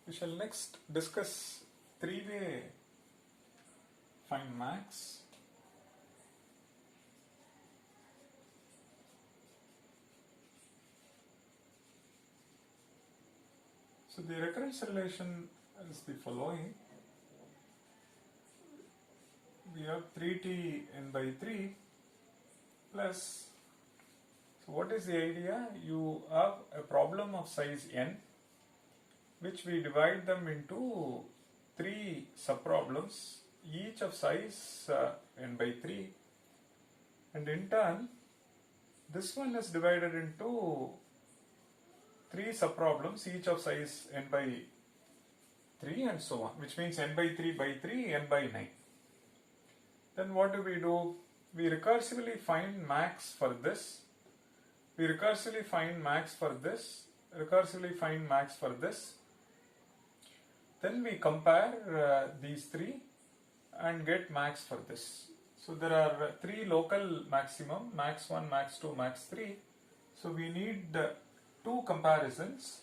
We shall next discuss three-way find max. So the recurrence relation is the following. We have 3t n by 3 plus, so what is the idea? You have a problem of size n, which we divide them into 3 subproblems, each of size n by 3, and in turn this one is divided into 3 subproblems, each of size n by 3 and so on, which means n by 3 by 3, n by 9. Then what do? We recursively find max for this, we recursively find max for this, recursively find max for this. Then we compare these 3 and get max for this. So there are 3 local maximum, max 1, max 2, max 3. So we need 2 comparisons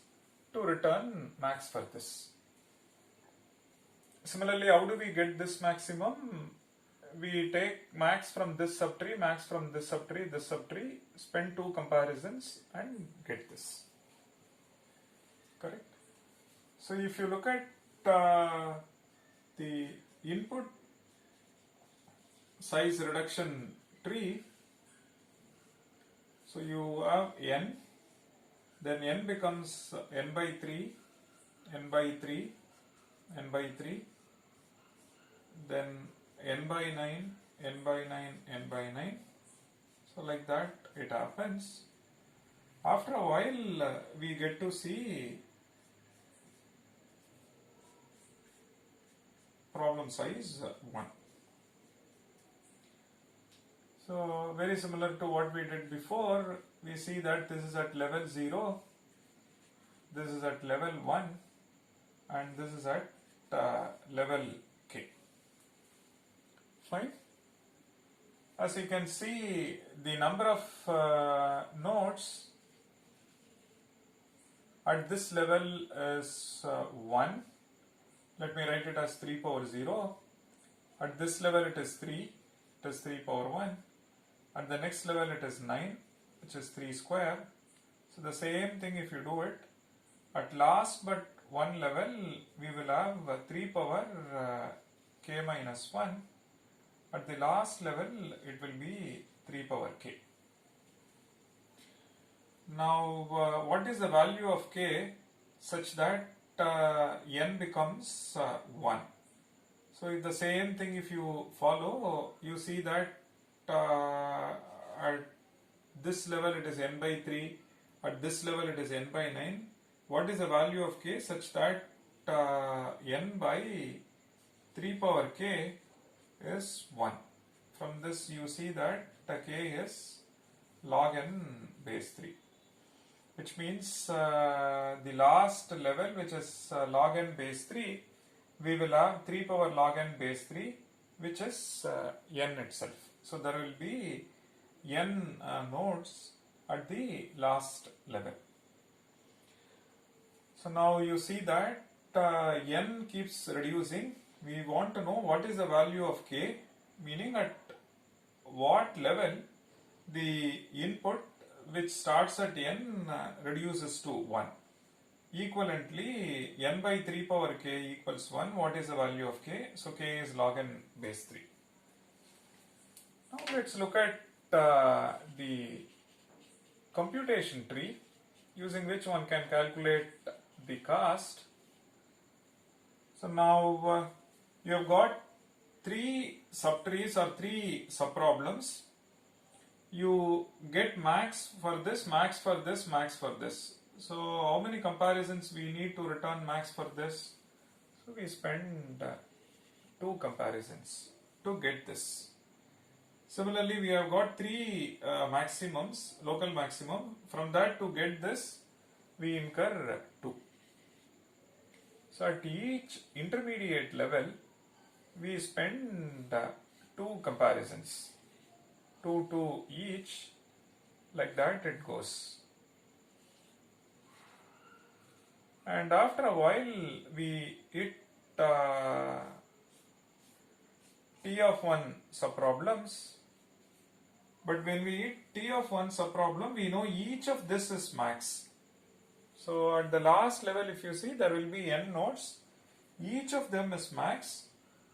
to return max for this. Similarly, how do we get this maximum? We take max from this subtree, max from this subtree, spend 2 comparisons and get this. Correct? So if you look at the input size reduction tree, so you have n, then n becomes n by 3, n by 3, n by 3, then n by 9, n by 9, n by 9. So like that it happens. After a while we get to see problem size 1. So very similar to what we did before, we see that this is at level 0, this is at level 1, and this is at level k. Fine. As you can see, the number of nodes at this level is 1. Let me write it as 3 power 0. At this level it is 3, it is 3 power 1. At the next level it is 9, which is 3 square. So the same thing if you do it. At last but one level we will have 3 power k minus 1. At the last level it will be 3 power k. Now what is the value of k such that n becomes 1? So if the same thing if you follow, you see that at this level it is n by 3, at this level it is n by 9. What is the value of k such that n by 3 power k is 1? From this you see that k is log n base 3, which means the last level, which is log n base 3, we will have 3 power log n base 3, which is n itself. So there will be n nodes at the last level. So now you see that n keeps reducing. We want to know what is the value of k, meaning at what level the input which starts at n reduces to 1. Equivalently, n by 3 power k equals 1. What is the value of k? So k is log n base 3. Now let's look at the computation tree using which one can calculate the cost. So now you have got 3 subtrees or 3 subproblems. You get max for this, max for this, max for this. So how many comparisons we need to return max for this? So we spend 2 comparisons to get this. Similarly, we have got 3 maximums, local maximum. From that to get this, we incur 2. So at each intermediate level, we spend 2 comparisons. 2 to each, like that it goes. and after a while we hit T of 1 subproblems. But when we hit T of 1 subproblem, we know each of this is max. So at the last level, if you see, there will be n nodes. Each of them is max.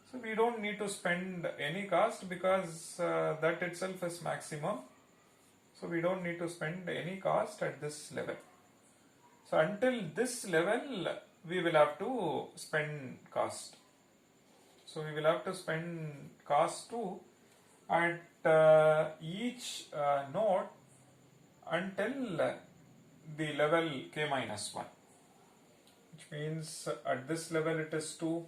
So we don't need to spend any cost because that itself is maximum. So we don't need to spend any cost at this level. So until this level, we will have to spend cost. So we will have to spend cost too at each node until the level k minus 1, which means at this level it is 2.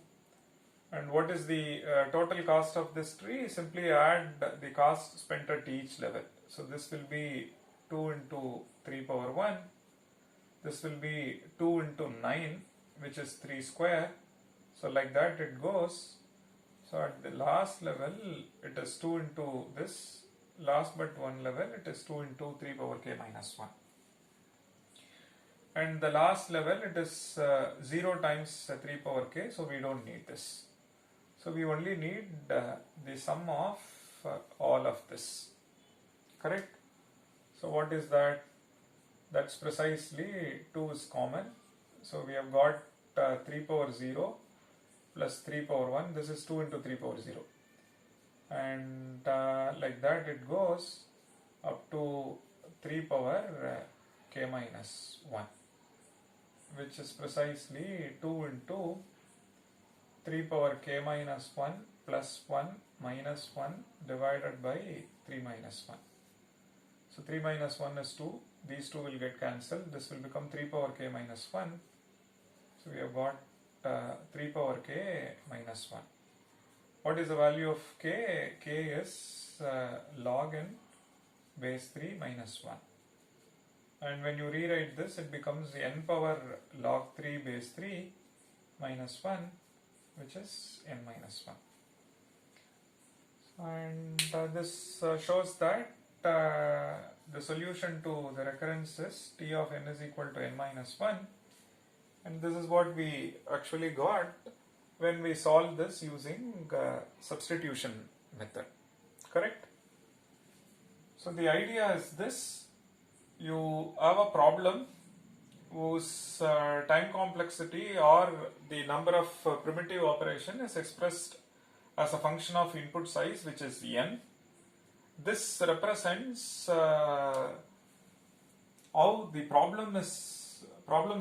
And what is the total cost of this tree? Simply add the cost spent at each level. So this will be 2 into 3 power 1. This will be 2 into 9, which is 3 square. So like that it goes. So at the last level it is 2 into this. Last but one level it is 2 into 3 power k minus 1. And the last level it is 0 times 3 power k, so we don't need this. So we only need the sum of all of this. Correct? So what is that? That's precisely 2 is common. So we have got 3 power 0 plus 3 power 1. This is 2 into 3 power 0. And like that it goes up to 3 power k minus 1, which is precisely 2 into 3 power k minus 1 plus 1 minus 1 divided by 3 minus 1. So 3 minus 1 is 2. These two will get cancelled. This will become 3 power k minus 1. So we have got 3 power k minus 1. What is the value of k? K is log n base 3 minus 1. And when you rewrite this, it becomes n power log 3 base 3 minus 1, which is n minus 1. And this shows that the solution to the recurrence is T of n is equal to n minus 1. And this is what we actually got when we solve this using substitution method. Correct? So the idea is this. You have a problem whose time complexity or the number of primitive operation is expressed as a function of input size, which is n. This represents how the problem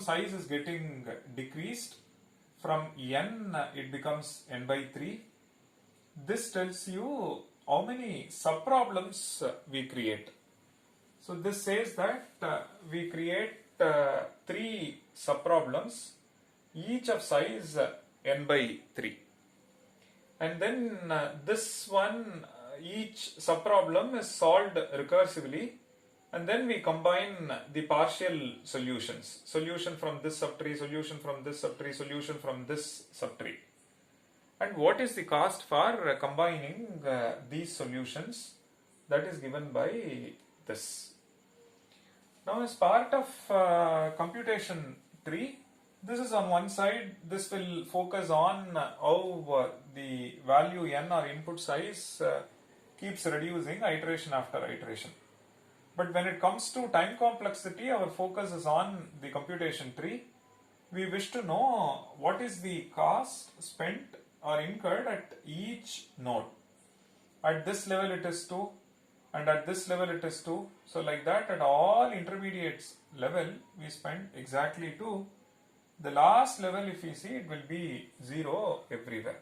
size is getting decreased. From n it becomes n by 3. This tells you how many subproblems we create. So this says that we create 3 subproblems, each of size n by 3. And then this one, each subproblem is solved recursively, and then we combine the partial solutions. Solution from this subtree, solution from this subtree, solution from this subtree. And what is the cost for combining these solutions? That is given by this. Now as part of computation tree, this is on one side. This will focus on how the value n or input size keeps reducing iteration after iteration. But when it comes to time complexity, our focus is on the computation tree. We wish to know what is the cost spent or incurred at each node. At this level it is 2, and at this level it is 2. So like that, at all intermediates level we spend exactly 2. The last level, if you see, it will be 0 everywhere.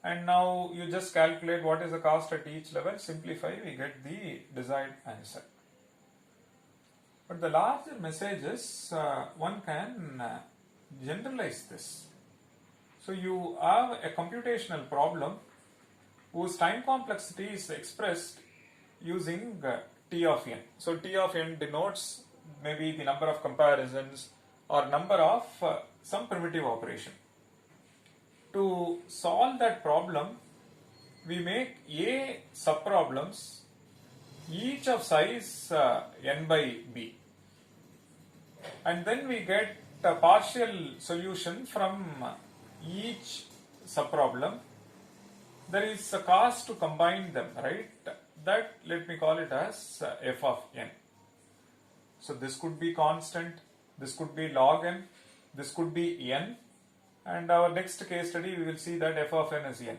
And now you just calculate what is the cost at each level, simplify, we get the desired answer. But the larger message is one can generalize this. So you have a computational problem whose time complexity is expressed using T of n. So T of n denotes maybe the number of comparisons or number of some primitive operation. To solve that problem, we make A subproblems, each of size n by b. and then we get a partial solution from each subproblem. There is a cost to combine them, right? That, let me call it as f of n. So this could be constant, this could be log n, this could be n, and our next case study we will see that f of n is n.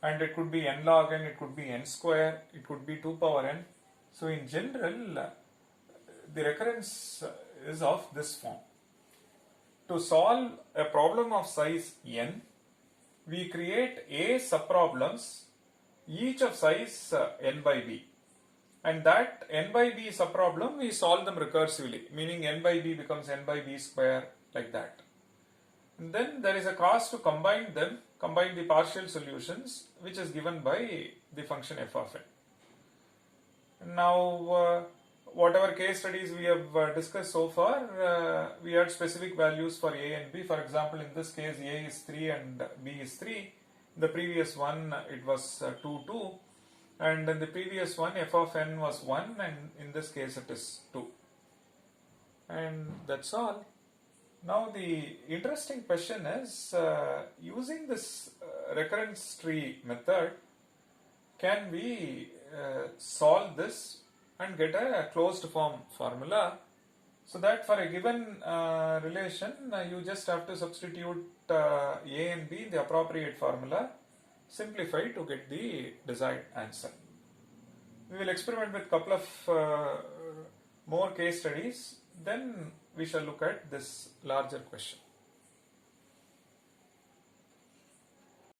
And it could be n log n, it could be n square, it could be 2 power n. So in general, the recurrence is of this form. To solve a problem of size n, we create a subproblems, each of size n by b. And that n by b subproblem, we solve them recursively, meaning n by b becomes n by b square, like that. And then there is a cost to combine them, combine the partial solutions, which is given by the function f of n. Now, whatever case studies we have discussed so far, we had specific values for a and b. For example, in this case, a is 3 and b is 3. The previous one, it was 2, 2. And in the previous one, f of n was 1, and in this case it is 2. And that's all. Now the interesting question is, using this recurrence tree method, can we solve this and get a closed form formula? So that for a given relation, you just have to substitute a and b in the appropriate formula, simplify to get the desired answer. We will experiment with a couple of more case studies, then we shall look at this larger question.